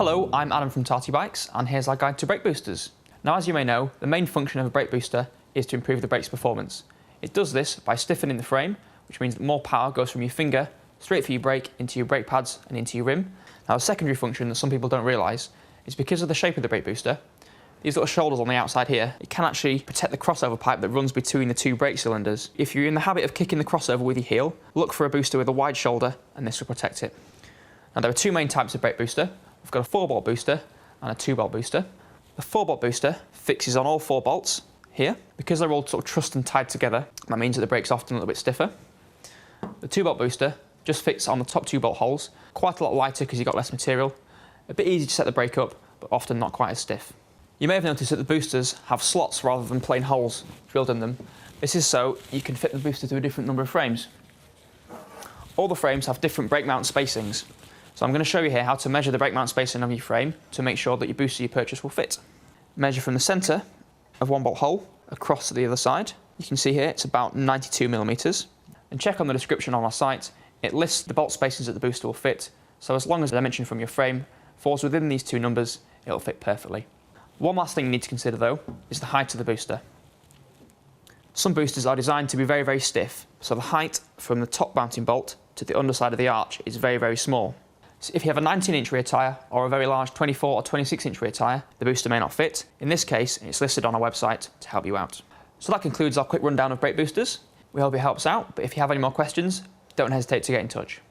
Hello, I'm Adam from TartyBikes, and here's our guide to brake boosters. Now, as you may know, the main function of a brake booster is to improve the brake's performance. It does this by stiffening the frame, which means that more power goes from your finger straight through your brake into your brake pads and into your rim. Now, a secondary function that some people don't realise is because of the shape of the brake booster, these little shoulders on the outside here, it can actually protect the crossover pipe that runs between the two brake cylinders. If you're in the habit of kicking the crossover with your heel, look for a booster with a wide shoulder and this will protect it. Now, there are two main types of brake booster. We've got a 4-bolt booster and a 2-bolt booster. The 4-bolt booster fixes on all 4 bolts here. Because they're all sort of trussed and tied together, that means that the brake's often a little bit stiffer. The 2-bolt booster just fits on the top 2 bolt holes, quite a lot lighter because you've got less material, a bit easy to set the brake up, but often not quite as stiff. You may have noticed that the boosters have slots rather than plain holes drilled in them. This is so you can fit the booster to a different number of frames. All the frames have different brake mount spacings. So I'm going to show you here how to measure the brake mount spacing of your frame to make sure that your booster you purchase will fit. Measure from the centre of 1 bolt hole across to the other side. You can see here it's about 92mm. And check on the description on our site. It lists the bolt spacings that the booster will fit. So as long as the dimension from your frame falls within these 2 numbers, it'll fit perfectly. One last thing you need to consider though is the height of the booster. Some boosters are designed to be very, very stiff, so the height from the top mounting bolt to the underside of the arch is very, very small. So if you have a 19-inch rear tyre or a very large 24 or 26-inch rear tyre, the booster may not fit. In this case, it's listed on our website to help you out. So that concludes our quick rundown of brake boosters. We hope it helps out, but if you have any more questions, don't hesitate to get in touch.